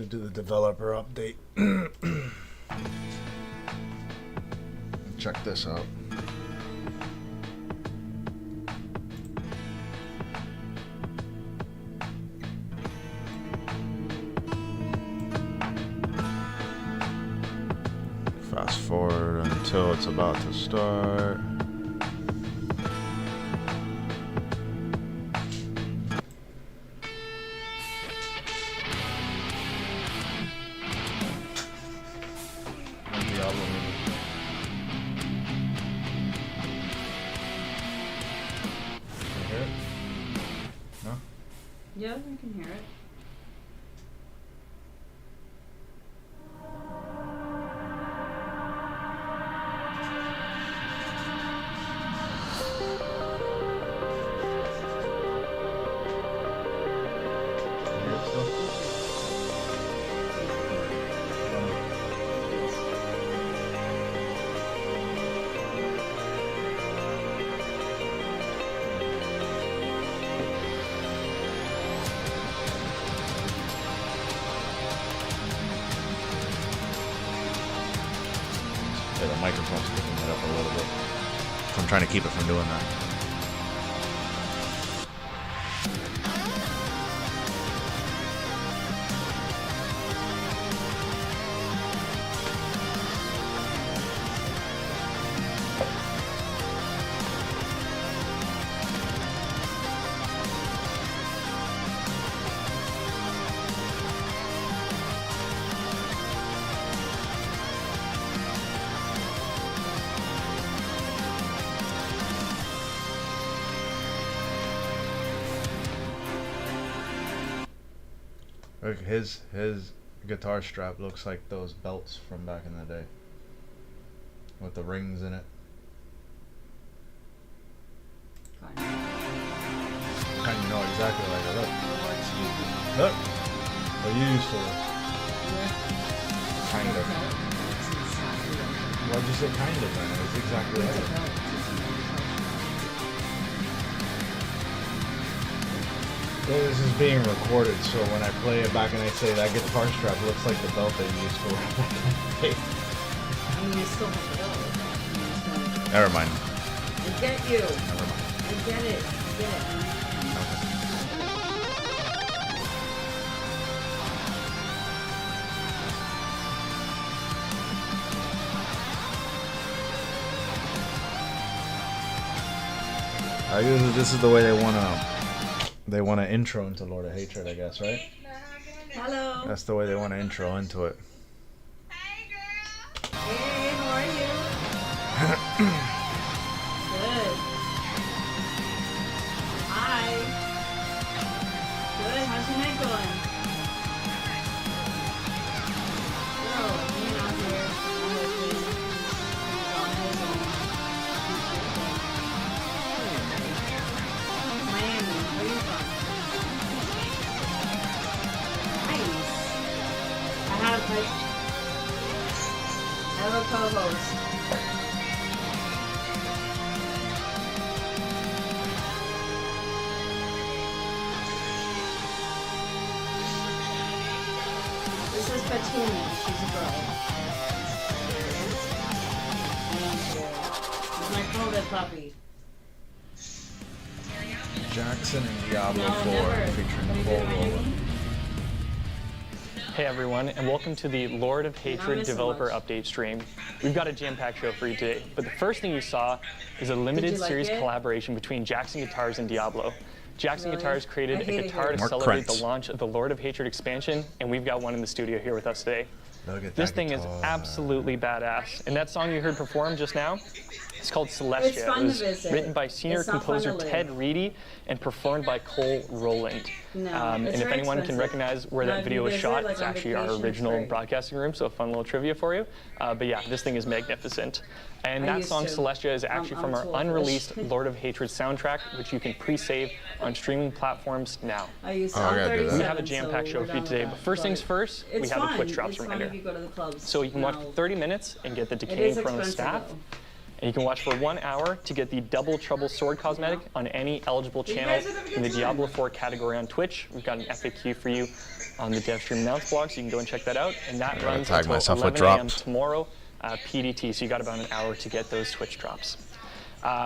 gonna do the developer update. Check this out. Fast forward until it's about to start. Diablo music. Can you hear it? No? Yeah, I can hear it. Yeah, the microphone's picking it up a little bit. So I'm trying to keep it from doing that. Look, his guitar strap looks like those belts from back in the day, with the rings in it. Kind of know exactly like it. Look, what you used to look. Kind of. Why'd you say kind of then? It's exactly like it. This is being recorded, so when I play it back and I say that guitar strap looks like the belt they used to wear back in the day. I mean, you still have the belt. Never mind. I get you. Never mind. I get it. I get it. I guess this is the way they want to intro into Lord of Hatred, I guess, right? Hello. That's the way they want to intro into it. Hey, girl. Hey, how are you? Good. Hi. Good. How's your night going? Oh, hanging out here. My husband. He's on his own. Miami. Where are you from? Nice. I have a co-host. This is Petunia. She's a girl. This is my folded puppy. Jackson and Diablo No, 4 never. featuring Full Roller. Hey everyone, and welcome to the Lord of Hatred developer update stream. We've got a jam-packed show for you today, but the first thing you saw is a limited series collaboration between Jackson Guitars and Diablo. Jackson Guitars created a guitar to celebrate the launch of the Lord of Hatred expansion, and we've got one in the studio here with us today. Look at This that thing guitar. is absolutely badass, and that song you heard perform just now, it's called Celestia. It was written by senior composer Ted Reedy and performed by Cole Rowland. And if anyone can recognize where that video was shot, it's actually our original broadcasting room, so a fun little trivia for you. But yeah, this thing is magnificent. And that song, Celestia, is actually from our unreleased Lord of Hatred soundtrack, which you can pre-save on streaming platforms now. I gotta do that. We have a jam-packed show for you today, but first things first, we have a Twitch Drops reminder. So you can watch for 30 minutes and get the Decaying Chrono staff. And you can watch for 1 hour to get the Double Trouble Sword cosmetic on any eligible channel in the Diablo 4 category on Twitch. We've got an FAQ for you on the DevStream Announce blog, so you can go and check that out. And that runs until 11 a.m. tomorrow, PDT, so you got about an hour to get those Twitch drops.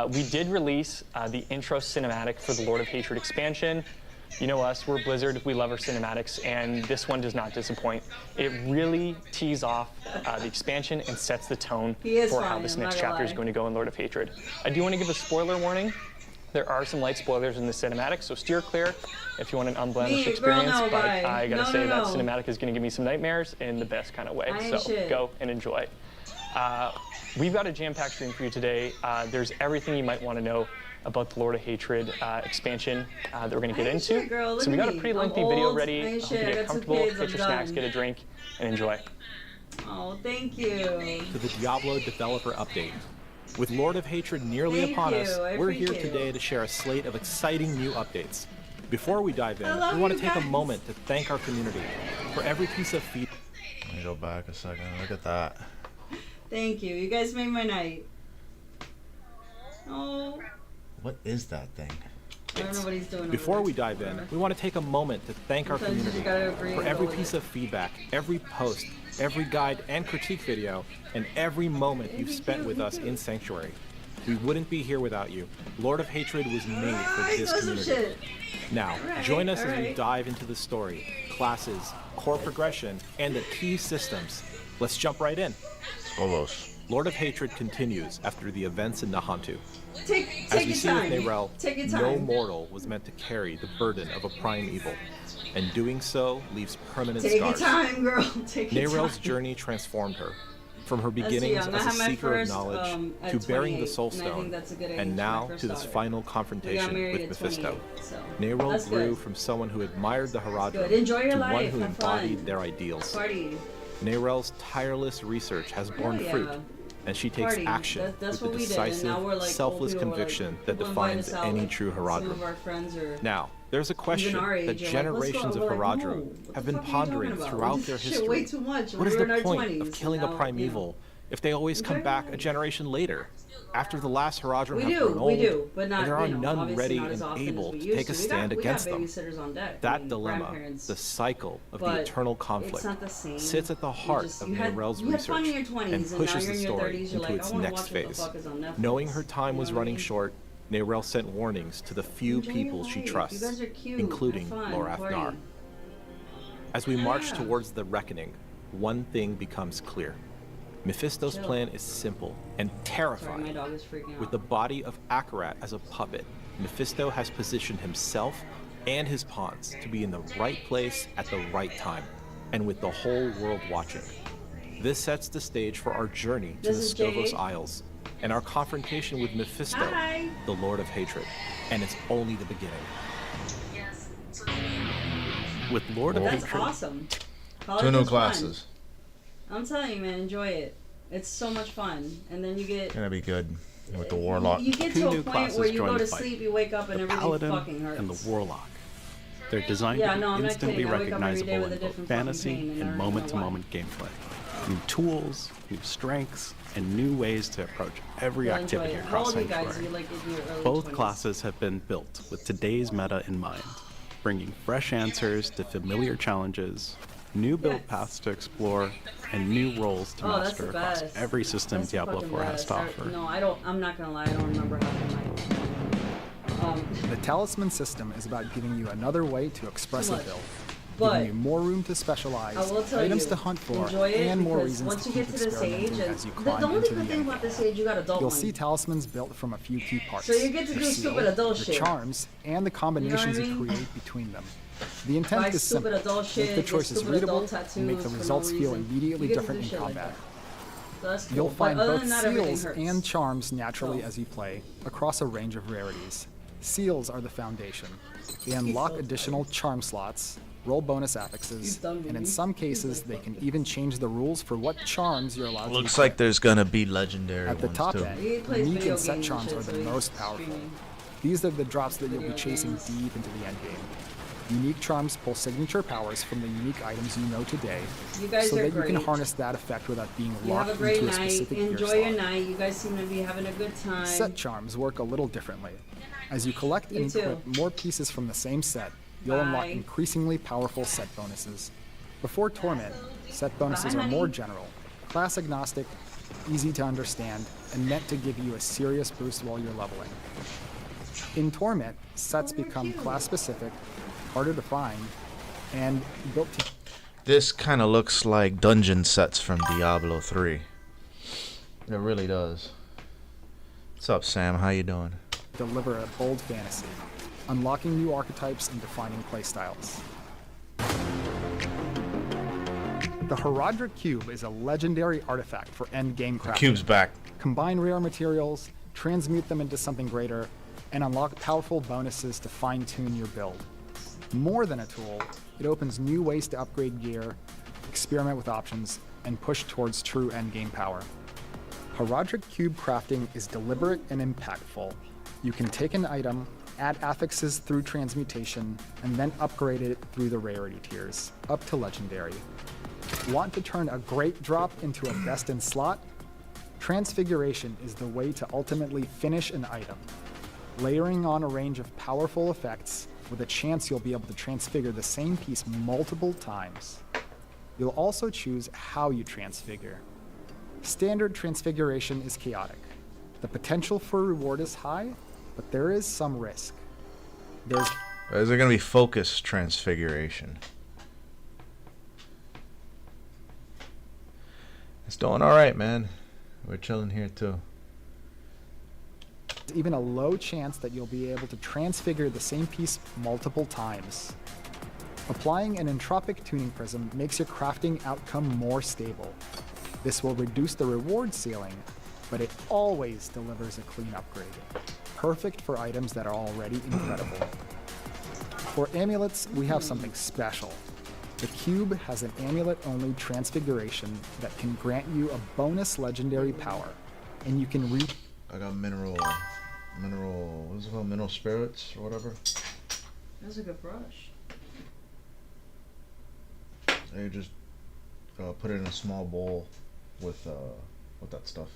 We did release the intro cinematic for the Lord of Hatred expansion. You know us, we're Blizzard, we love our cinematics, and this one does not disappoint. It really tees off the expansion and sets the tone for how this next chapter is going to go in Lord of Hatred. I do want to give a spoiler warning. There are some light spoilers in the cinematic, so steer clear if you want an unblemished experience, but I gotta say that cinematic is gonna give me some nightmares in the best kind of way, so go and enjoy. We've got a jam-packed stream for you today. There's everything you might want to know about the Lord of Hatred expansion that we're going to get into. So we got a pretty lengthy video ready. I hope you get comfortable, get your snacks, get a drink, and enjoy. Oh, thank you. To the Diablo developer update. With Lord of Hatred nearly upon us, we're here today to share a slate of exciting new updates. Before we dive in, we want to take a moment to thank our community for every piece of feedback. Let me go back a second. Look at that. Thank you. You guys made my night. Oh. What is that thing? I don't know what he's doing. Before we dive in, we want to take a moment to thank our community for every piece of feedback, every post, every guide and critique video, and every moment you've spent with us in Sanctuary. We wouldn't be here without you. Lord of Hatred was made for this community. Now, join us as we dive into the story, classes, core progression, and the key systems. Let's jump right in. Solos. Lord of Hatred continues after the events in Nahantu. Take As we see your with time. Nerel, no mortal was meant to carry the burden of a prime evil, and doing so leaves permanent Take scars. your time, girl. Take your Nerel's time. journey transformed her, from her beginnings as a seeker of knowledge to bearing the Soul Stone, and now to this final confrontation with Mephisto. Nerel grew from someone who admired the Haradrim to one who embodied their ideals. Nerel's tireless research has borne fruit, and she takes action with the decisive, selfless conviction that defines any true Haradrim. Now, there's a question that generations of Haradrim have been pondering throughout their history. What is the point of killing a primeval if they always come back a generation later? After the last Haradrim have grown old, and there are none ready and able to take a stand against them. That dilemma, the cycle of the eternal conflict, sits at the heart of Nerel's research and pushes the story into its next phase. Knowing her time was running short, Nerel sent warnings to the few people she trusts, including Lorath Nar. As we march towards the reckoning, one thing becomes clear. Mephisto's plan is simple and terrifying. With the body of Akarat as a puppet, Mephisto has positioned himself and his pawns to be in the right place at the right time, and with the whole world watching. This sets the stage for our journey to the Stovos Isles, and our confrontation with Mephisto, the Lord of Hatred. And it's only the beginning. With Lord of Hatred... That's awesome. 2 new classes. I'm telling you, man, enjoy it. It's so much fun, and then you get. Gonna be good with the Warlock. You get to a point where you go to sleep, you wake up, and everything fucking hurts. And the Warlock. They're designed to be instantly recognizable in both fantasy and moment-to-moment gameplay. New tools, new strengths, and new ways to approach every activity across Sanctuary. Both classes have been built with today's meta in mind, bringing fresh answers to familiar challenges, new build paths to explore, and new roles to master across every system Diablo 4 has to offer. No, I'm not gonna lie, I don't remember how to The Talisman system is about giving you another way to express a build, giving you more room to specialize, items to hunt for, and more reasons to keep experimenting as you climb into the end. About this age, you got adult You'll see talismans built from a few key parts. So you get to do stupid adult the shit. charms, and the combinations you create between them. The intent is simple: make the choices readable, and make the results feel immediately different in combat. You'll find both seals and charms naturally as you play, across a range of rarities. Seals are the foundation. They unlock additional charm slots, roll bonus affixes, and in some cases they can even change the rules for what charms you're allowed to use. Looks like there's gonna be legendary At the ones top too. end, unique and set charms are the most powerful. These are the drops that you'll be chasing deep into the endgame. Unique charms pull signature powers from the unique items you know today, you guys so are that great. you can harness that effect without being You locked have a great into a night. specific Enjoy gear your slot. night. You guys seem to be having a good time. Set charms work a little differently. As you collect and You equip too. more pieces from the same set, you'll unlock Bye. increasingly powerful set bonuses. Before Torment, set bonuses Bye, are more honey. general, class agnostic, easy to understand, and meant to give you a serious boost while you're leveling. In Torment, sets become class specific, harder to find, and built to This kind of looks like dungeon sets from Diablo 3. It really does. What's up, Sam? How you doing? deliver a bold fantasy, unlocking new archetypes and defining playstyles. The Horadric Cube is a legendary artifact for endgame crafting. Cube's back. Combine rare materials, transmute them into something greater, and unlock powerful bonuses to fine-tune your build. More than a tool, it opens new ways to upgrade gear, experiment with options, and push towards true endgame power. Horadric Cube crafting is deliberate and impactful. You can take an item, add affixes through transmutation, and then upgrade it through the rarity tiers, up to legendary. Want to turn a great drop into a best in slot? Transfiguration is the way to ultimately finish an item, layering on a range of powerful effects with a chance you'll be able to transfigure the same piece multiple times. You'll also choose how you transfigure. Standard transfiguration is chaotic. The potential for reward is high, but there is some risk. Is there going to be focused transfiguration? It's doing all right, man. We're chilling here too. There's even a low chance that you'll be able to transfigure the same piece multiple times. Applying an entropic tuning prism makes your crafting outcome more stable. This will reduce the reward ceiling, but it always delivers a clean upgrade. Perfect for items that are already incredible. For amulets, we have something special. The cube has an amulet-only transfiguration that can grant you a bonus legendary power, and you can I got mineral, what's it called? Mineral spirits or whatever. That's a good brush. You just put it in a small bowl with that stuff.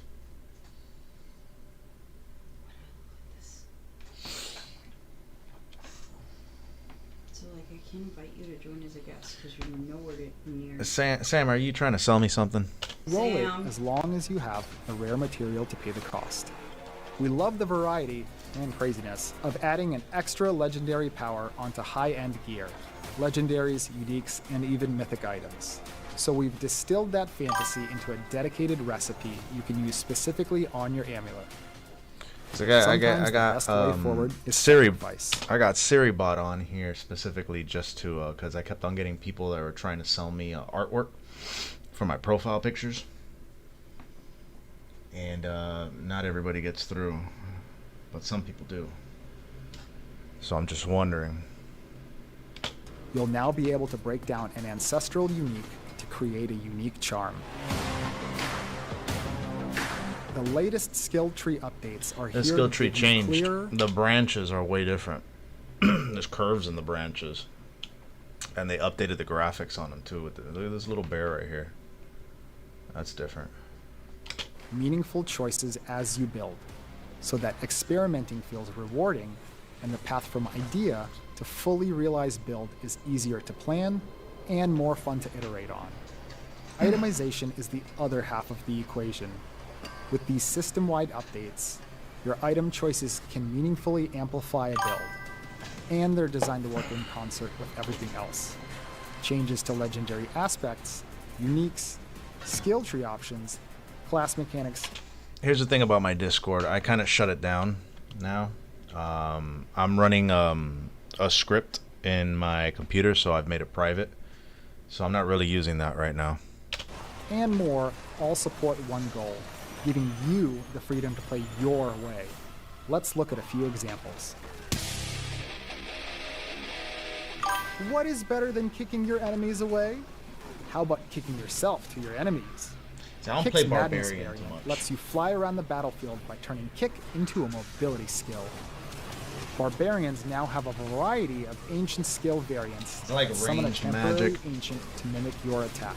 So like I can't invite you to join as a guest because you're nowhere near. Sam, are you trying to sell me something? roll it Sam. as long as you have a rare material to pay the cost. We love the variety and craziness of adding an extra legendary power onto high-end gear, legendaries, uniques, and even mythic items. So we've distilled that fantasy into a dedicated recipe you can use specifically on your amulet. So I got the best way forward is Siri. sacrifice. I got SiriBot on here specifically just to because I kept on getting people that were trying to sell me artwork for my profile pictures, and not everybody gets through, but some people do. So I'm just wondering. You'll now be able to break down an ancestral unique to create a unique charm. The latest skill tree updates are here. The skill to tree give you changed. clearer, The branches are way different. There's curves in the branches, and they updated the graphics on them too. Look at this little bear right here. That's different. meaningful choices as you build, so that experimenting feels rewarding and the path from idea to fully realized build is easier to plan and more fun to iterate on. Itemization is the other half of the equation. With these system-wide updates, your item choices can meaningfully amplify a build, and they're designed to work in concert with everything else. Changes to legendary aspects, uniques, skill tree options, class mechanics. Here's the thing about my Discord. I kind of shut it down now. I'm running a script in my computer, so I've made it private. So I'm not really using that right now. And more all support one goal, giving you the freedom to play your way. Let's look at a few examples. What is better than kicking your enemies away? How about kicking yourself to your enemies? See, I don't Kick's play Madness Barbarian variant too much. lets you fly around the battlefield by turning kick into a mobility skill. Barbarians now have a variety of ancient skill variants. It's like Summon a ranged temporary magic. ancient to mimic your attack.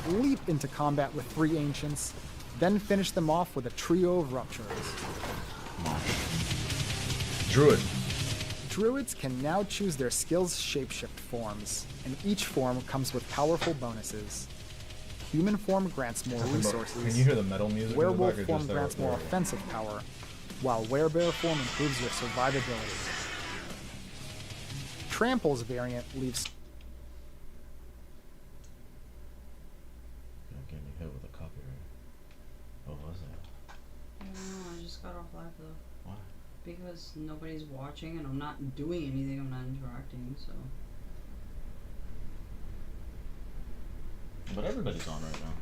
Leap into combat with 3 ancients, then finish them off with a trio of rupturers. Druid. Druids can now choose their skills' shapeshift forms, and each form comes with powerful bonuses. Human form grants more resources. Can you hear the metal music? Werewolf form grants more offensive power, while werebear form improves your survivability. Trample's variant leaves Getting hit with a copyright. What was that? I don't know, I just got off live though. Why? Because nobody's watching and I'm not doing anything, I'm not interacting, so. But everybody's on right now.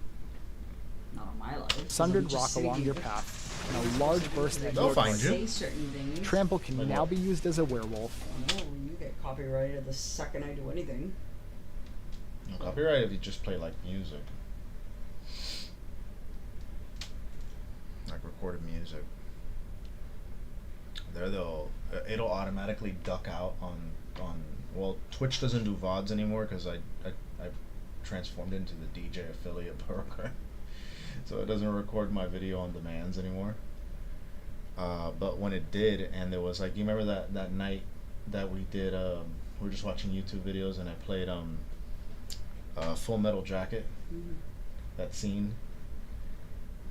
Not on my life. sundered rock along your path, and a large burst that They'll find you. Say certain things. Trample can now be used as a werewolf. No, you get copyrighted the second I do anything. No copyright if you just play like music. Like recorded music. There they'll it'll automatically duck out on well, Twitch doesn't do VODs anymore because I transformed into the DJ affiliate program. So it doesn't record my video on demands anymore. But when it did, and there was like, you remember that night that we did, we were just watching YouTube videos and I played Full Metal Jacket, that scene.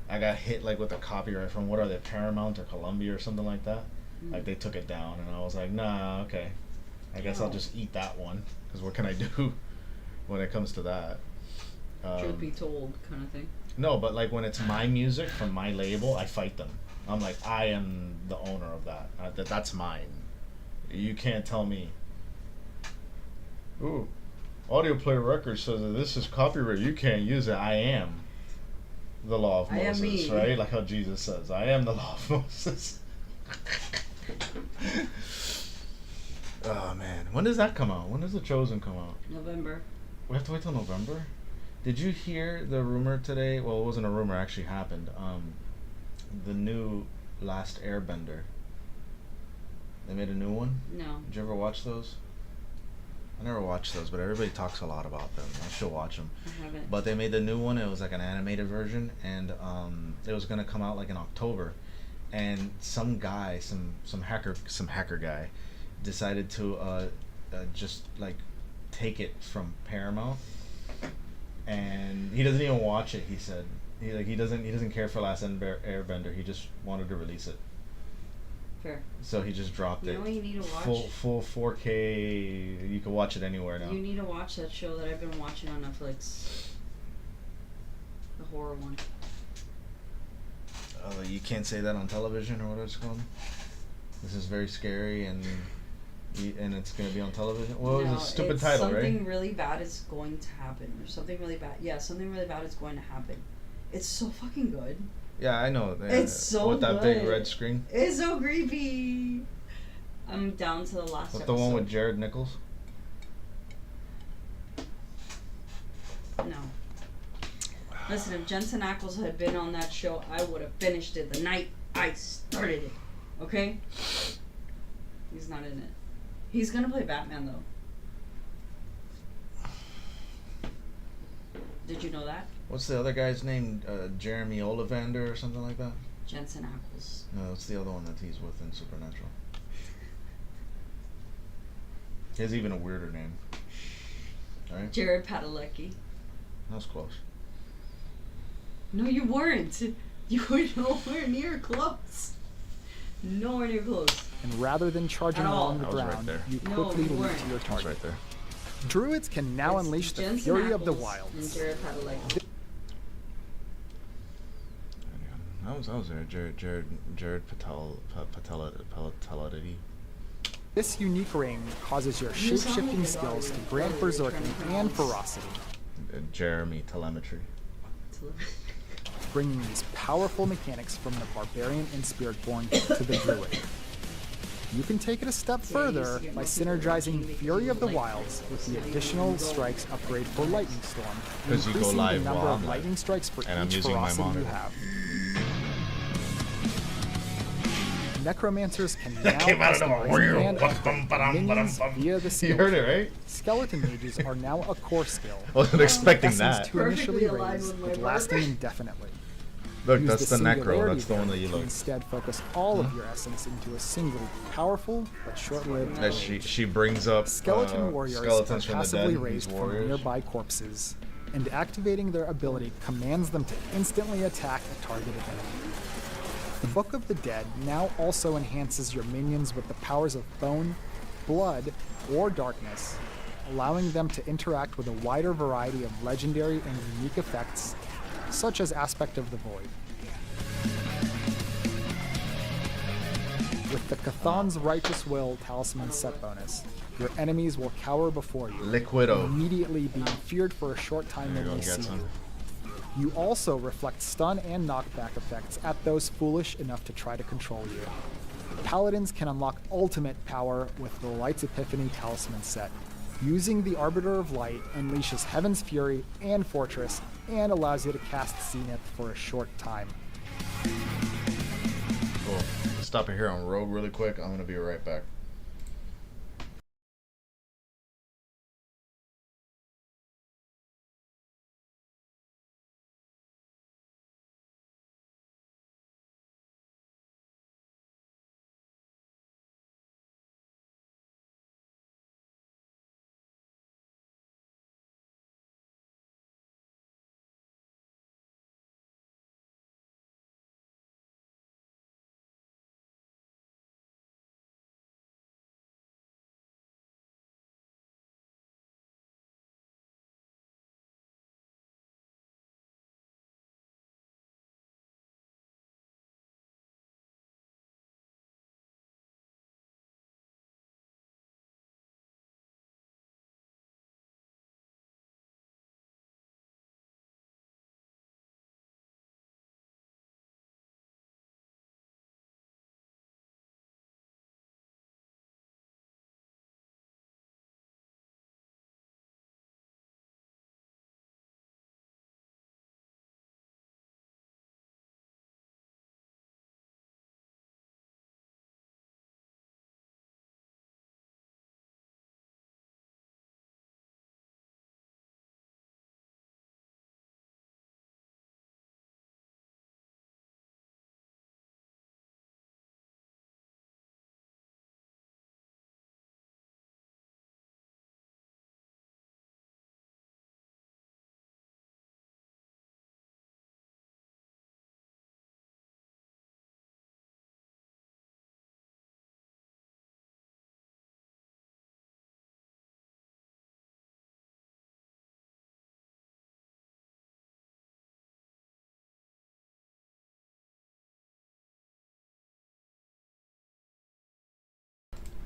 I got hit like with a copyright from, what are they, Paramount or Columbia or something like that. Like they took it down and I was like, nah, okay. I guess I'll just eat that one, because what can I do when it comes to that? Truth be told, kind of thing. No, but like when it's my music from my label, I fight them. I'm like, I am the owner of that. That's mine. You can't tell me. Ooh, Audio Play Records says that this is copyright. You can't use it. I am the law of Moses, right? Like how Jesus says, I am the law of Moses. Oh man, when does that come out? When does The Chosen come out? November. We have to wait till November? Did you hear the rumor today? Well, it wasn't a rumor, it actually happened. The new Last Airbender. They made a new one? No. Did you ever watch those? I never watched those, but everybody talks a lot about them. I should watch them. I haven't. But they made the new one. It was like an animated version, and it was gonna come out like in October. And some guy, some hacker guy, decided to just like take it from Paramount, and he doesn't even watch it. He said he doesn't care for Last Airbender. He just wanted to release it. Fair. So he just dropped it. You know what you need to watch? Full 4K. You can watch it anywhere now. You need to watch that show that I've been watching on Netflix. The horror one. You can't say that on television, or what it's called. This is very scary, and it's going to be on television. Well, it was a stupid title, right? Something really bad is going to happen, or something really bad. Yeah, something really bad is going to happen. It's so fucking good. Yeah, I know. It's so with that good. big red screen. It's so creepy. I'm down to the last With episode. the one with Jared Nichols? No. Listen, if Jensen Ackles had been on that show, I would have finished it the night I started it. Okay? He's not in it. He's gonna play Batman, though. Did you know that? What's the other guy's name? Jeremy Olivander or something like that? Jensen Ackles. No, it's the other one that he's with in Supernatural. He has even a weirder name. Alright? Jared Padalecki. That was close. No, you weren't. You were nowhere near close. Nowhere near close. And rather than charging At all. along the I was right ground, there. you No, quickly you leap weren't. to your That's target. right there. Druids can now It's unleash the Jensen fury of the Ackles wilds. and Jared Padalecki. I was there. Jared Pateladity. This unique ring causes your shape-shifting skills to grant berserking and ferocity, Jeremy Telemetry. bringing these powerful mechanics from the barbarian and spiritborn to the druid. You can take it a step further by synergizing Fury of the Wilds with the additional strikes upgrade for Lightning Storm, 'Cause you go increasing the live number while of I'm lightning live. strikes for And I'm each using my ferocity you monitor. have. Necromancers can now customize minions via the skill. You heard it, right? Skeleton mages are now a core skill. Wasn't expecting that. To initially raise, but lasting indefinitely. Look, Use that's the necro. That's the one that you look. Instead, focus all of your essence into a single, powerful but short-lived. That she brings up skeleton warriors skeletons are from the passively dead. raised from nearby corpses, and activating their ability commands them to instantly attack a targeted enemy. The Book of the Dead now also enhances your minions with the powers of bone, blood, or darkness, allowing them to interact with a wider variety of legendary and unique effects, such as Aspect of the Void. With the Cathan's Righteous Will Talisman set bonus, your enemies will cower before you, Liquido. immediately being feared for a short time when they see you. You also reflect stun and knockback effects at those foolish enough to try to control you. Paladins can unlock ultimate power with the Light's Epiphany Talisman set. Using the Arbiter of Light unleashes Heaven's Fury and Fortress and allows you to cast Zenith for a short time. Cool. Let's stop it here on Rogue really quick. I'm gonna be right back.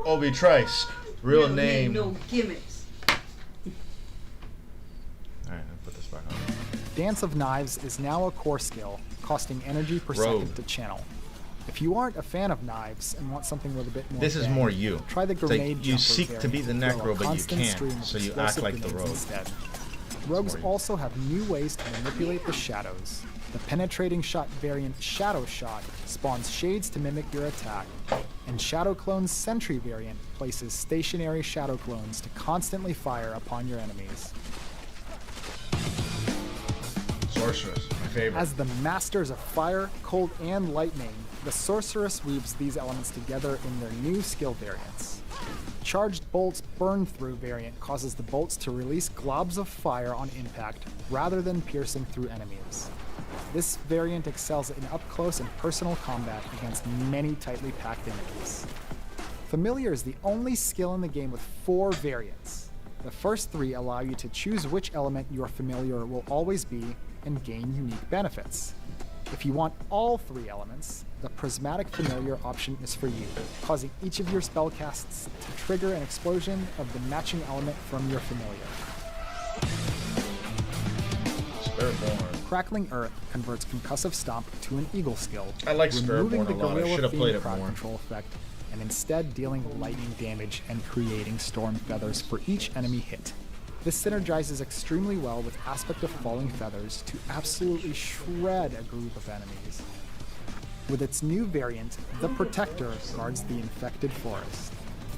Obi Trice, real name. No gimmicks. Alright, I'll put this back on. Dance of Knives is now a core skill, costing energy per second to channel. If you aren't a fan of knives and want something with a bit more, this is more you. Try the grenade you jumper seek to be the necro, but you can't, so you act like the rogue. Instead. Rogues also have new ways to manipulate the shadows. The penetrating shot variant Shadow Shot spawns shades to mimic your attack, and Shadow Clone's Sentry variant places stationary shadow clones to constantly fire upon your enemies. Sorceress, my favorite. As the masters of fire, cold, and lightning, the Sorceress weaves these elements together in their new skill variants. Charged Bolt's Burn Through variant causes the bolts to release globs of fire on impact rather than piercing through enemies. This variant excels in up-close and personal combat against many tightly packed enemies. Familiar is the only skill in the game with 4 variants. The first 3 allow you to choose which element your familiar will always be and gain unique benefits. If you want all 3 elements, the Prismatic Familiar option is for you, causing each of your spellcasts to trigger an explosion of the matching element from your familiar. Crackling Earth converts Concussive Stomp to an Eagle skill, I like removing the Spiritborn a lot. I should have played it crowd more. control effect, and instead dealing lightning damage and creating storm feathers for each enemy hit. This synergizes extremely well with Aspect of Falling Feathers to absolutely shred a group of enemies. With its new variant, the Protector guards the infected forest.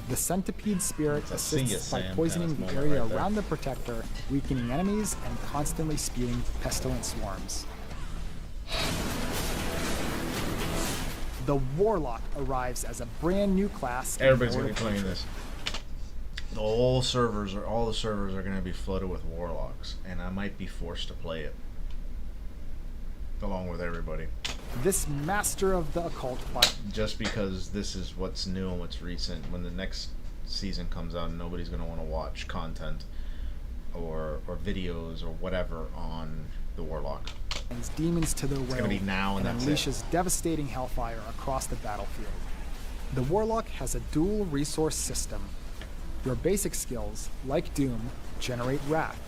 The Centipede Spirit assists by poisoning the area around the Protector, weakening enemies, and constantly spewing pestilent swarms. The Warlock arrives as a brand new class. Everybody's going to be playing this. All the servers are going to be flooded with Warlocks, and I might be forced to play it along with everybody. This master of the occult fight. Just because this is what's new and what's recent. When the next season comes out, nobody's going to want to watch content or videos or whatever on the Warlock. Demons to their will be now and unleashes devastating hellfire across the battlefield. The Warlock has a dual resource system. Your basic skills, like Doom, generate Wrath.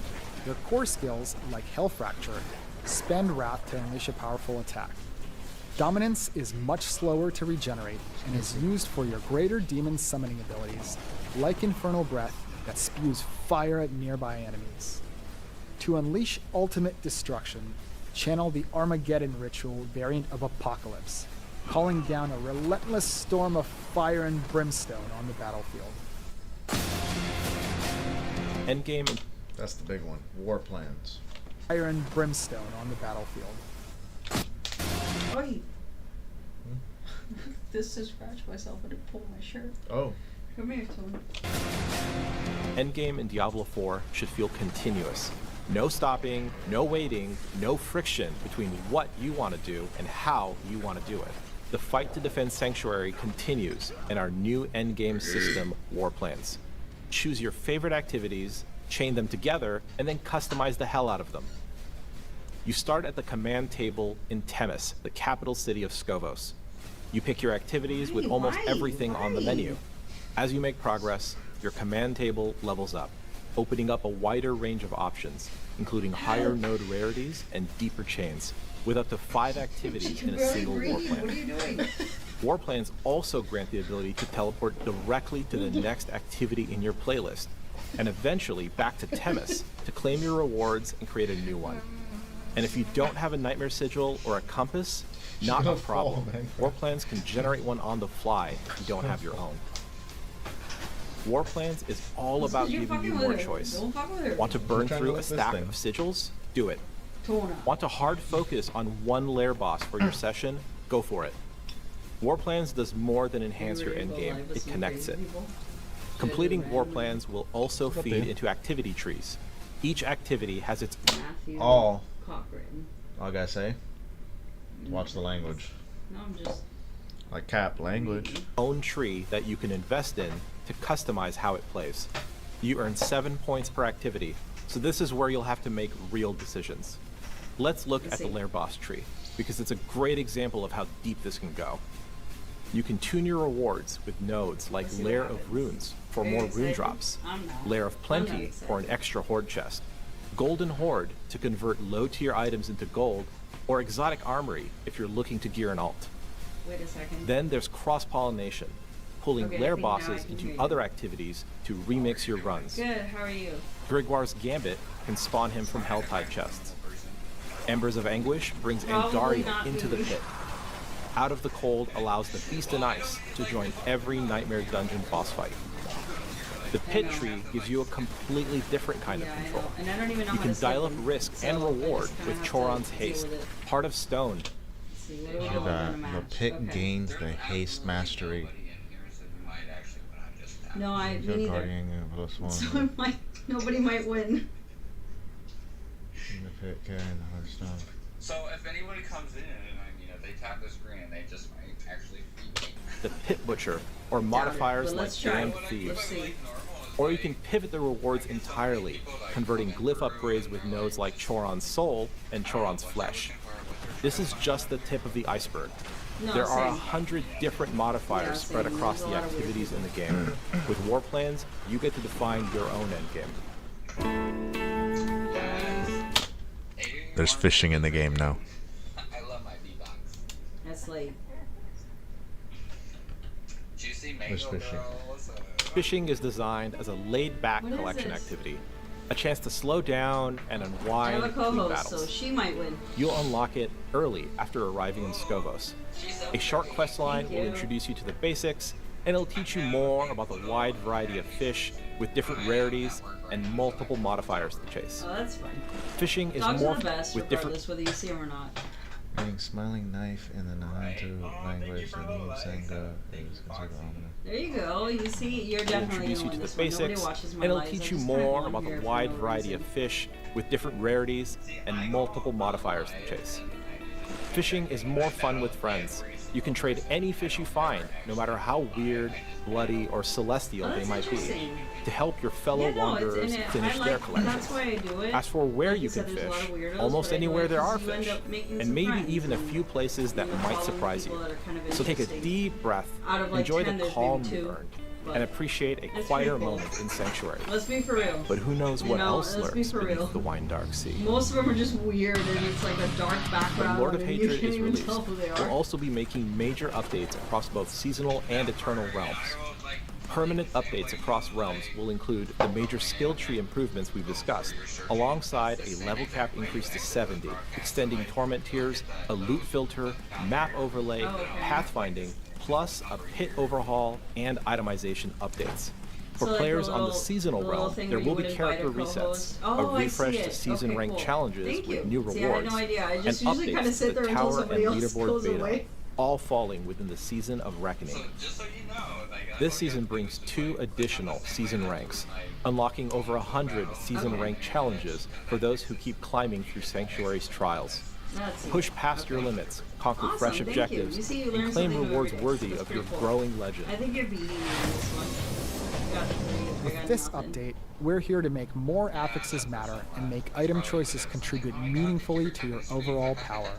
Your core skills, like Hell Fracture, spend Wrath to unleash a powerful attack. Dominance is much slower to regenerate and is used for your greater demon summoning abilities, like Infernal Breath that spews fire at nearby enemies. To unleash ultimate destruction, channel the Armageddon ritual variant of Apocalypse, calling down a relentless storm of fire and brimstone on the battlefield. Endgame. That's the big one. War plans. Fire and brimstone on the battlefield. Oi! This to scratch myself and it pulled my shirt. Oh. Come here, Tony. Endgame in Diablo 4 should feel continuous. No stopping, no waiting, no friction between what you want to do and how you want to do it. The fight to defend Sanctuary continues in our new endgame system, War Plans. Choose your favorite activities, chain them together, and then customize the hell out of them. You start at the command table in Temis, the capital city of Skovos. You pick your activities with almost everything on the menu. As you make progress, your command table levels up, opening up a wider range of options, including higher node rarities and deeper chains, with up to 5 activities in a single war plan. What are you doing? War plans also grant the ability to teleport directly to the next activity in your playlist, and eventually back to Temis to claim your rewards and create a new one. And if you don't have a Nightmare Sigil or a compass, not a problem. War plans can generate one on the fly if you don't have your own. War Plans is all about giving you more choice. Want to burn through a stack of sigils? Do it. Want to hard focus on one lair boss for your session? Go for it. War Plans does more than enhance your endgame, it connects it. Completing War Plans will also feed into activity trees. Each activity has its all I gotta say, watch the language. No, I'm just like cap language. Own tree that you can invest in to customize how it plays. You earn 7 points per activity, so this is where you'll have to make real decisions. Let's look at the Lair Boss tree, because it's a great example of how deep this can go. You can tune your rewards with nodes like Lair of Runes for more rune drops, Lair of Plenty for an extra horde chest, Golden Horde to convert low-tier items into gold, or Exotic Armory if you're looking to gear an alt. Wait a second. Then there's cross-pollination, pulling Lair bosses into other activities to remix your runs. Good, how are you? Grigwar's Gambit can spawn him from Helltide chests. Embers of Anguish brings Andariel into the pit. Out of the Cold allows the Beast and Ice to join every Nightmare Dungeon boss fight. The Pit Tree gives you a completely different kind of control. You can dial up risk and reward with Choron's Haste, Heart of Stone. The pit gains the haste mastery. No, me neither. So nobody might win. The pit carrying the Heart of Stone. So if anybody comes in and they tap the screen, they just might actually beat me. The Pit Butcher, or modifiers like Damned Thieves. Or you can pivot the rewards entirely, converting glyph upgrades with nodes like Choron's Soul and Choron's Flesh. This is just the tip of the iceberg. There are 100 different modifiers spread across the activities in the game. With War Plans, you get to define your own endgame. There's fishing in the game now. I love my V-Bucks. That's late. Juicy There's mango fishing. girls. Fishing is designed as a laid-back collection activity. a chance to slow down and unwind I have a between co-host, battles. so she might win. You'll unlock it early after arriving in Skavos. A short quest line will introduce you to the basics, and it'll teach you more about the wide variety of fish with different rarities and multiple modifiers to chase. Oh, that's fun. Fishing is Dogs more are the best, with regardless different. whether you see them or not. Being smiling knife in the Nahutu language, the name Senga is considered ominous. There you go. You see, you're definitely Introduce gonna you win to the this one. Nobody basics, watches my and it'll lives. teach I you just kinda more go about here the for wide no variety of reason. fish with different rarities and multiple modifiers to chase. Fishing is more fun with friends. You can trade any fish you find, no matter how weird, bloody, or celestial they might be, to help your fellow wanderers finish their collections. That's why I do it. As for where Like you said, can there's a lot fish, of weirdos, almost but I do anywhere it there are 'cause you end fish, up making and some maybe friends even a and, few places that might following surprise you. people that are kind of So take a interesting. deep breath, Out of, like, enjoy 10, the there's calm maybe you 2, earned, but and appreciate a it's quieter pretty cool. moment in Sanctuary. Let's be for real. But who knows You what know, else let's be lurks for real. beneath the wine dark sea. Most of them are just weird, and it's like a dark background. When Lord of and you Hatred can't is even released, tell who they we'll are. also be making major updates across both seasonal and eternal realms. Permanent updates across realms will include the major skill tree improvements we've discussed, alongside a level cap increase to 70, extending torment tiers, a loot filter, map overlay, pathfinding, plus a pit overhaul and itemization updates. For So, like, players the on the little- seasonal the little realm, thing there where you will be would invite character a resets, co-host. a Oh, I refresh see to it. season Okay, rank cool. challenges Thank you. with new See, I had rewards, no idea. I and just usually updates kinda to sit the there until tower and somebody else leaderboard goes beta, away. all falling within the Season of Reckoning. Just so you know, like, This season brings 2 additional season ranks, unlocking over 100 season rank challenges for those who keep climbing through Sanctuary's trials. Let's see. Push past your limits, conquer Awesome, fresh thank you. objectives, You see, you learn and claim something new rewards every day. worthy That's of your pretty cool. growing legend. I think you're beating me on this one. I got 3. I got With this nothing. update, we're here to make more affixes matter and make item choices contribute meaningfully to your overall power.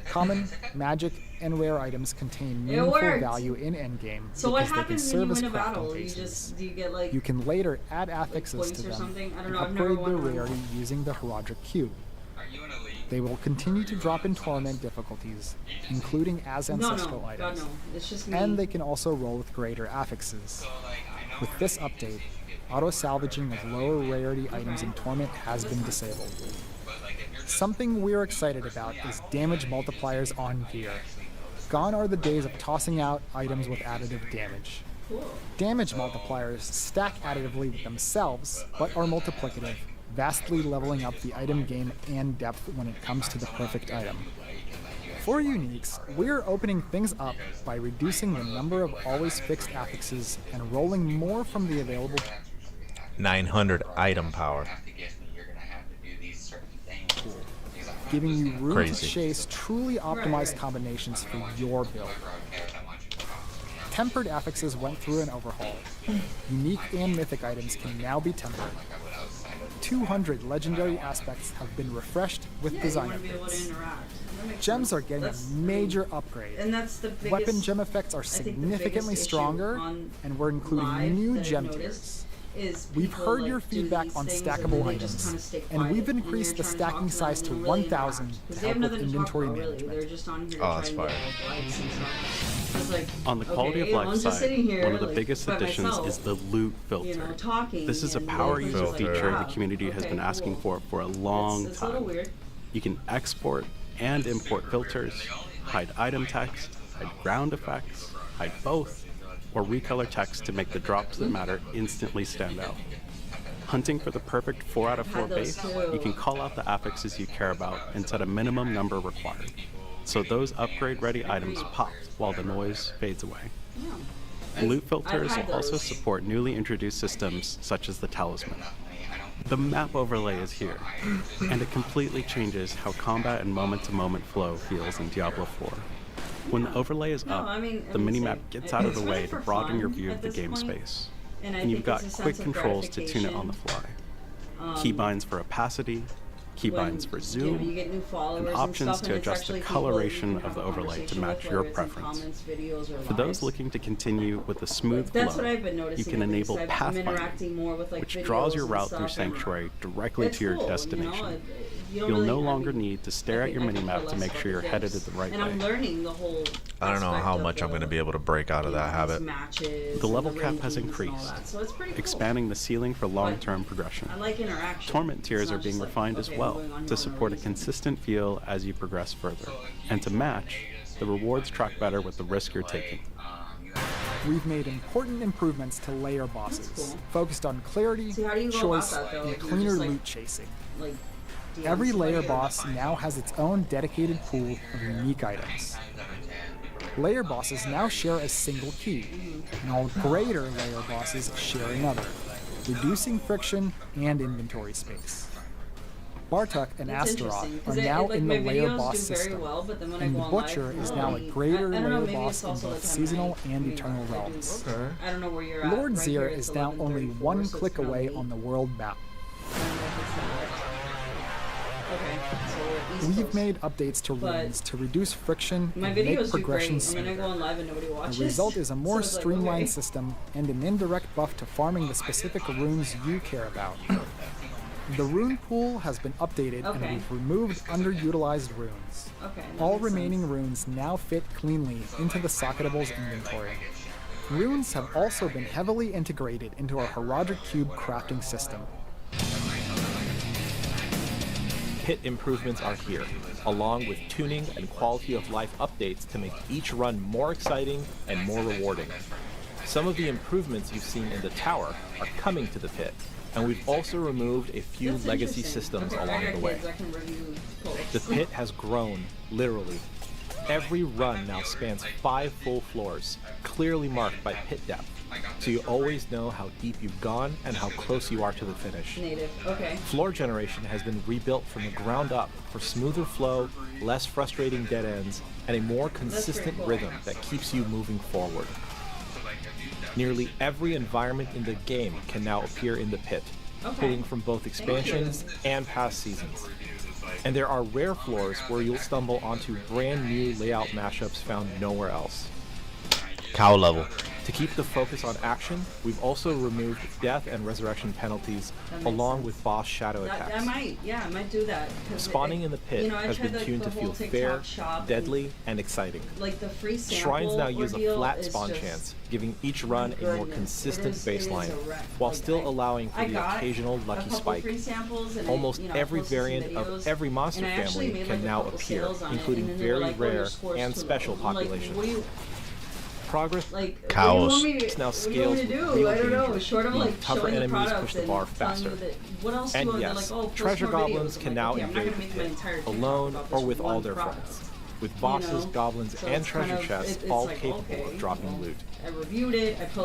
Common, magic, and rare items contain meaningful worked. value in endgame So what because they can happens when you serve as win a crafting battle? bases. Do you get like You can later add affixes points to or them something? I don't and know, I've never upgrade their won one. rarity using the Heraldric Cube. are you in a league? They will continue to drop in torment difficulties, including as ancestral no, items. God no. It's just me. And they can also roll with greater affixes. So, like, I know With this update, auto-salvaging of lower rarity items in Torment has been disabled. but, like, if you're just Something we're excited about is damage multipliers on gear. Gone are the days of tossing out items with additive damage. cool. Damage multipliers stack additively with themselves, but are multiplicative, vastly leveling up the item game and depth when it comes to the perfect item. For uniques, we're opening things up by reducing the number of always fixed affixes and rolling more from the available 900 item power. have to get me, you're gonna have to do these certain things. Because I'm giving you room Crazy. to chase truly optimized combinations for your build. Tempered affixes went through an overhaul. Unique and mythic items can now be tempered. 200 legendary aspects have been refreshed with Yeah, design you want to be able to updates. interact. That makes Gems sense. are getting That's- a major upgrade. And that's the biggest. Weapon gem effects are I think the significantly biggest issue stronger, on and we're including live new that I've gem noticed tiers. is We've people, heard like, your do feedback these on things stackable and then they just items, kinda stay and we've quiet, and increased you're the trying to stacking talk to them size and to they don't really 1,000 interact, 'cause to they have help with nothing to talk inventory about, really. management. They're just on here Oh, that's trying to get fire. like, likes and stuff. I was like, On the quality okay, of I'm life just side, sitting here, one of the like, biggest by additions myself, is the loot filter. you know, talking. This is a and power everyone's use just like, feature the "Ah, community has okay, been asking cool." for a long It's a little time. weird. You can export and import filters, hide item text, hide ground effects, hide both, or recolor text to make the drops that matter instantly stand out. Hunting for the perfect 4 out of 4 Had those base, too. you can call out the affixes you care about and set a minimum number required. So those upgrade-ready items pop while the noise fades away. Yeah. Loot filters had will also those. support newly introduced systems such as the Talisman. The map overlay is here, and it completely changes how combat and moment-to-moment flow feels in Diablo 4. When the overlay is No, up, I mean, the minimap say, gets out of it's the really way to for broaden your fun view at of the this game point, space. and I And you've think got it's a quick sense of controls to tune it on the gratification. fly. Keybinds for opacity, keybinds for You zoom, get new followers and options stuff, to and it's adjust the actually people that you coloration can of have the a overlay to conversation match with, your whether it's in preference. comments, videos, or For those lives. looking to continue with a smooth That's flow, what I've been noticing. you can at least. enable I'm interacting pathfinding, more with, like, which videos draws your and route through stuff, and Sanctuary directly it's to your cool, destination. You know? You'll no longer need to stare at your minimap to make sure you're headed the right way. I'm learning the whole. I don't know how much I'm going to be able to break out of that habit. The level cap has increased, expanding the ceiling for long-term progression. I like interaction. Torment tiers are being refined as well to support a consistent feel as you progress further. And to match, the rewards track better with the risk you're taking. We've made important improvements to layer bosses, focused on clarity, choice, and cleaner loot chasing. Every layer boss now has its own dedicated pool of unique items. Layer bosses now share a single key, and all greater layer bosses share another, reducing friction and inventory space. Bartuk and Astaroth are now in the layer boss system, and the Butcher is now a greater layer boss in both seasonal and eternal realms. I don't know where you're at. Lord Zir is now only one click away on the world map. We've made updates to runes to reduce friction and make progression smoother. The result is a more streamlined system and an indirect buff to farming the specific runes you care about. The rune pool has been updated and we've removed underutilized runes. All remaining runes now fit cleanly into the Socketable's inventory. Runes have also been heavily integrated into our Heraldric Cube crafting system. Pit improvements are here, along with tuning and quality of life updates to make each run more exciting and more rewarding. Some of the improvements you've seen in the tower are coming to the pit, and we've also removed a few legacy systems along the way. The pit has grown, literally. Every run now spans 5 full floors, clearly marked by pit depth, so you always know how deep you've gone and how close you are to the finish. Floor generation has been rebuilt from the ground up for smoother flow, less frustrating dead ends, and a more consistent rhythm that keeps you moving forward. Nearly every environment in the game can now appear in the pit, pulling from both expansions and past seasons. And there are rare floors where you'll stumble onto brand new layout mashups found nowhere else. Cow level. To keep the focus on action, we've also removed death and resurrection penalties along with boss shadow attacks. I might do that. Spawning in the pit has been tuned to feel fair, deadly, and exciting. Like the free Shrines now use a flat spawn chance, giving each run a more consistent baseline, while still allowing for the occasional lucky spike. Almost every variant of every monster family can now appear, including very rare and special populations. Progress cows is now scaled with real danger. Tougher enemies push the bar faster. And yes, treasure goblins can now invade the pit, alone or with all their friends, with bosses, goblins, and treasure chests all capable of dropping loot.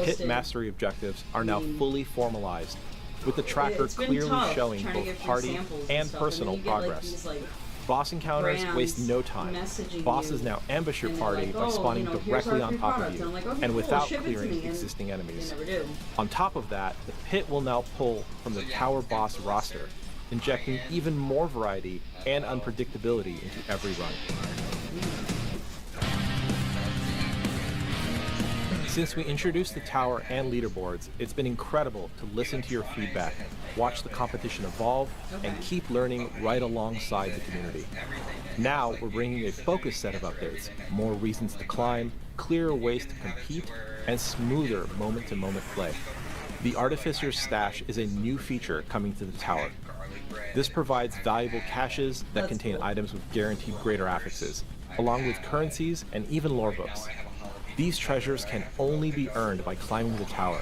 Pit mastery objectives are now fully formalized, with the tracker clearly showing both party and personal progress. Boss encounters waste no time. Bosses now ambush your party by spawning directly on top of you, and without clearing existing enemies. On top of that, the pit will now pull from the tower boss roster, injecting even more variety and unpredictability into every run. Since we introduced the tower and leaderboards, it's been incredible to listen to your feedback, watch the competition evolve, and keep learning right alongside the community. Now we're bringing a focused set of updates, more reasons to climb, clearer ways to compete, and smoother moment-to-moment play. The Artificer's Stash is a new feature coming to the tower. This provides valuable caches that contain items with guaranteed greater affixes, along with currencies and even lore books. These treasures can only be earned by climbing the tower,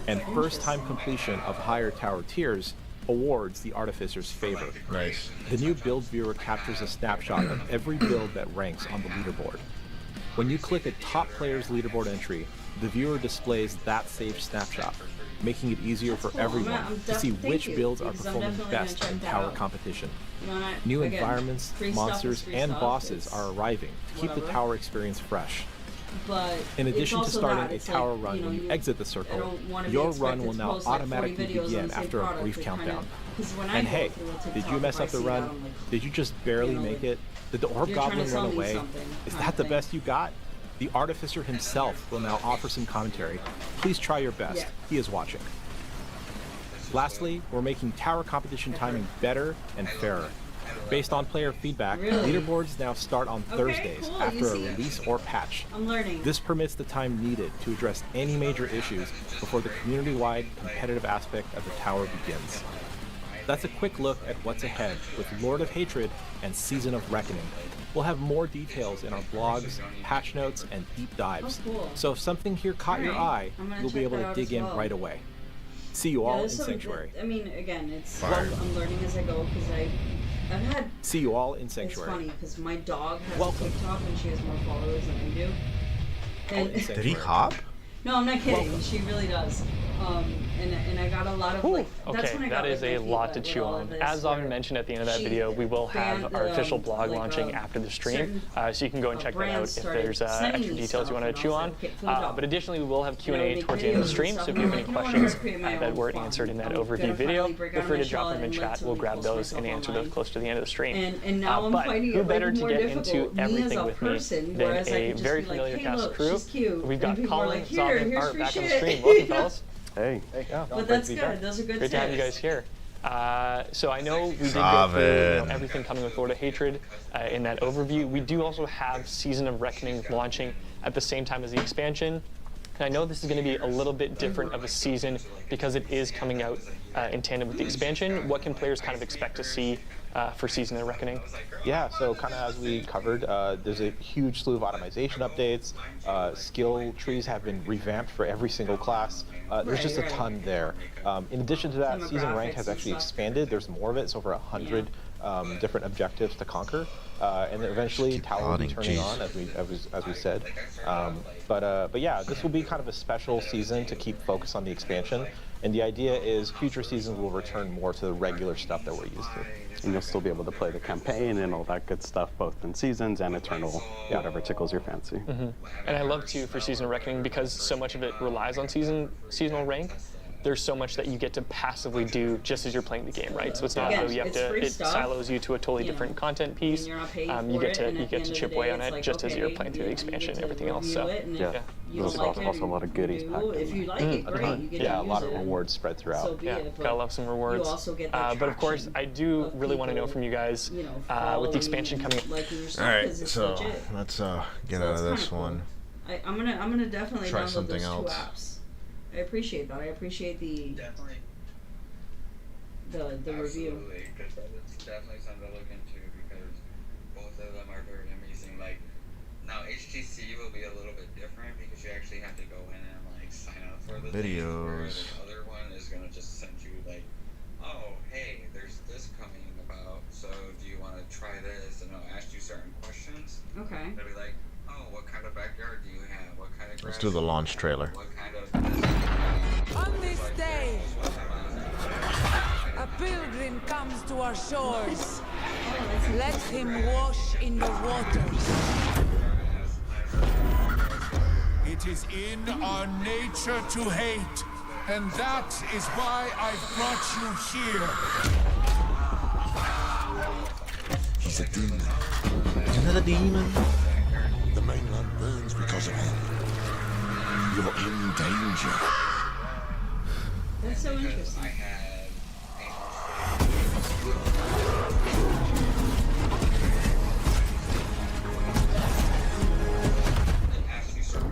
and first-time completion of higher tower tiers awards the Artificer's favor. Nice. The new build viewer captures a snapshot of every build that ranks on the leaderboard. When you click a top player's leaderboard entry, the viewer displays that saved snapshot, making it easier for everyone to see which builds are performing best in tower competition. New environments, monsters, and bosses are arriving to keep the tower experience fresh. In addition to starting a tower run when you exit the circle, your run will now automatically begin after a brief countdown. And hey, did you mess up the run? Did you just barely make it? Did the Orb Goblin run away? Is that the best you got? The Artificer himself will now offer some commentary. Please try your best. He is watching. Lastly, we're making tower competition timing better and fairer. Based on player feedback, leaderboards now start on Thursdays after a release or patch. I'm learning. This permits the time needed to address any major issues before the community-wide competitive aspect of the tower begins. That's a quick look at what's ahead with Lord of Hatred and Season of Reckoning. We'll have more details in our blogs, patch notes, and deep dives. So if something here caught your eye, you'll be able to dig in right away. See you all in Sanctuary. I mean, again, I'm learning as I go because I've had. See you all in Sanctuary. It's funny because my dog has a TikTok and she has more followers than I do. And did he hop? No, I'm not kidding. She really does. And I got a lot of like. That's when I got, that is a lot to chew on. As Avin mentioned at the end of that video, we will have our official blog launching after the stream, so you can go and check that out if there's extra details you want to chew on. But additionally, we will have Q&A towards the end of the stream, so if you have any questions that weren't answered in that overview video, feel free to drop them in chat. We'll grab those and answer those close to the end of the stream. But who better to get into everything with me than a very familiar cast crew? We've got Colin, Zom, and Art back on the stream. Welcome, fellas. Hey. Yeah. But that's good. Those are good. Great to have you guys here. So I know we did go through everything coming with Lord of Hatred in that overview. We do also have Season of Reckoning launching at the same time as the expansion. And I know this is going to be a little bit different of a season because it is coming out in tandem with the expansion. What can players kind of expect to see for Season of Reckoning? Yeah, so kind of as we covered, there's a huge slew of automation updates. Skill trees have been revamped for every single class. There's just a ton there. In addition to that, Season Rank has actually expanded. There's more of it. It's over 100 different objectives to conquer. And then eventually Tower will be turning on, as we said. But yeah, this will be kind of a special season to keep focus on the expansion. And the idea is future seasons will return more to the regular stuff that we're used to. And you'll still be able to play the campaign and all that good stuff, both in Seasons and Eternal, whatever tickles your fancy. And I love, too, for Season of Reckoning, because so much of it relies on seasonal rank, there's so much that you get to passively do just as you're playing the game, right? So it's not as though you have to, it silos you to a totally different content piece. You get to chip away on it just as you're playing through the expansion and everything else. So there's also a lot of goodies packed in. If you like it, great. Yeah, a lot of rewards spread throughout. Yeah, gotta love some rewards. But of course, I do really want to know from you guys, with the expansion coming up. All right, so let's get out of this one. I'm gonna definitely try download something those else. 2 apps. I appreciate that. I appreciate the review. Because it's definitely something to look into because both of them are very amazing. Like now, HTC will be a little bit different because you actually have to go in and like sign up for the videos. Thing, the other one is gonna just send you like, oh hey, there's this coming about. So do you want to try this? And it'll ask you certain questions. Okay. They'll be like, oh, what kind of backyard do you have? What kind of grass? Let's do the launch trailer. What kind of on this day, a pilgrim comes to our shores. Let him wash in the waters. It is in our nature to hate, and that is why I've brought you here. He's a demon. Another demon? The mainland burns because of him. You're in danger. That's so interesting.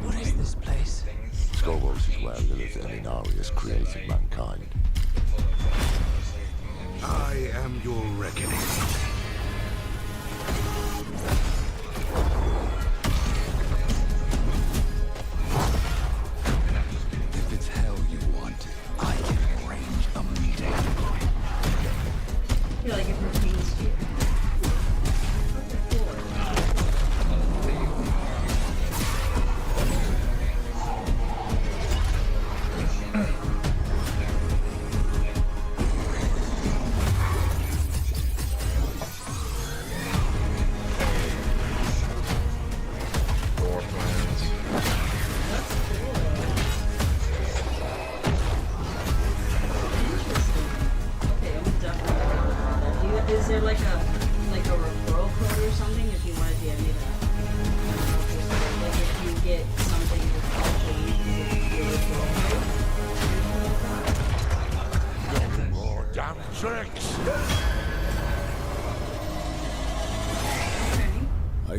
What is this place? Skolvos is where Lilith and Inarius created mankind. I am your reckoning. If it's hell you want, I can arrange a meeting. I feel like it pertains to you. Is there like a referral code or something if you want to do any of that? Like if you get something that's helpful, you can get your referral code? Anything like that? More damn tricks!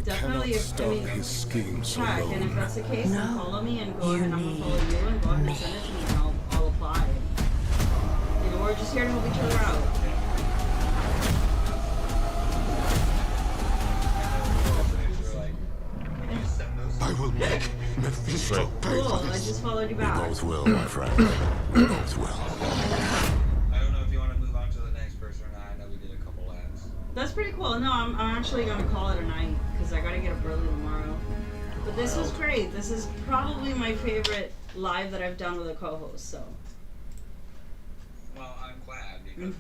definitely his schemes check, alone. and if that's the case, then follow me and go ahead and I'm gonna follow you and go ahead and send it to me and I'll apply. You know, we're just here to help each other out. I will make Mephisto pay Cool, for I this. just followed you We back. both will, my friend. We both will. I don't know if you want to move on to the next person or not. I know we did a couple laps. That's pretty cool. No, I'm actually gonna call it a night because I gotta get up early tomorrow. But this was great. This is probably my favorite live that I've done with a co-host. So. Well, I'm glad because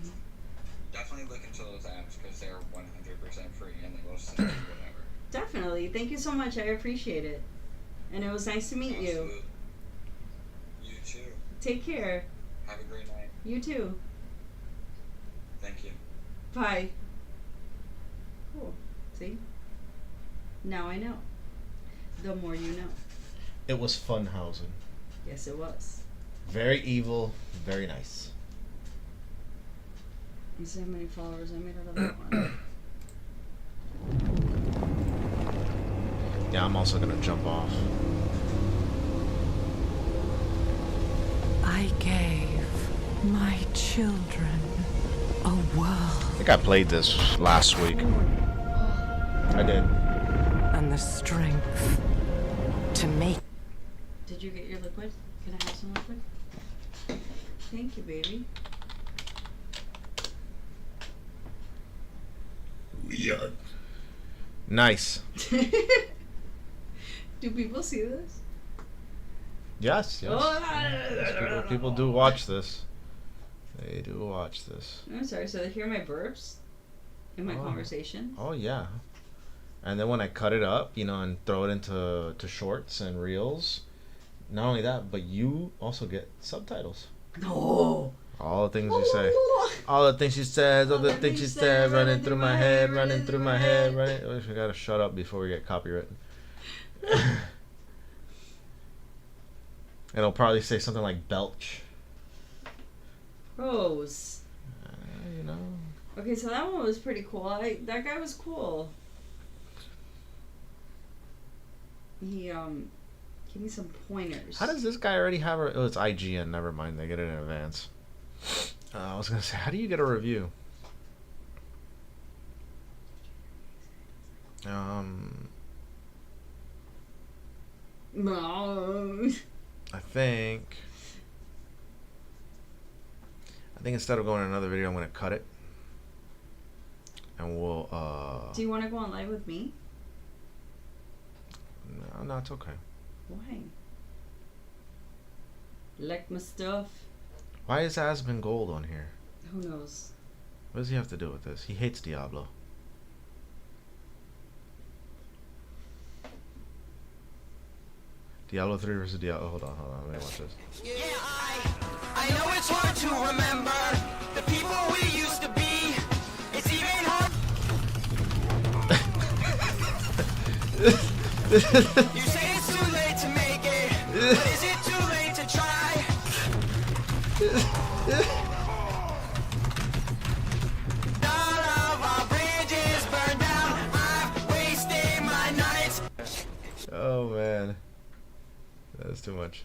definitely look into those apps because they're 100% free and they will send you whatever. Definitely. Thank you so much. I appreciate it. And it was nice to meet you. You too. Take care. Have a great night. You too. Thank you. Bye. Cool. See? Now I know. The more you know. It was fun housing. Yes, it was. Very evil, very nice. You see how many followers I made out of that one? Yeah, I'm also gonna jump off. I gave my children a world. I think I played this last week. I did. And the strength to make. Did you get your liquid? Can I have some liquid? Thank you, baby. Yeah. Nice. Do people see this? Yes, yes. Oh, People do watch this. They do watch this. I'm sorry, so they hear my burps in my conversation? Oh, yeah. And then when I cut it up, you know, and throw it into shorts and reels, not only that, but you also get subtitles. No. All the things you say. All the things she says, all the things she said, running through my head, running through my head, running. Oh, we gotta shut up before we get copywritten. And it'll probably say something like belch. Rose. You know. Okay, so that one was pretty cool. That guy was cool. He gave me some pointers. How does this guy already have a... Oh, it's IGN. Never mind. They get it in advance. I was going to say, how do you get a review? No. I think instead of going to another video, I'm going to cut it. And we'll... Do you want to go on live with me? No, it's okay. Why? Like my stuff? Why is Aspen Gold on here? Who knows? What does he have to do with this? He hates Diablo. Diablo 3 versus Diablo. Hold on. Let me watch this. Yeah, I know it's hard to remember the people we used to be. It's even hard. You say it's too late to make it, but is it too late to try? All of our bridges burned down. I've wasted my nights. Oh man, that's too much.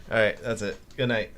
All right, that's it. Good night.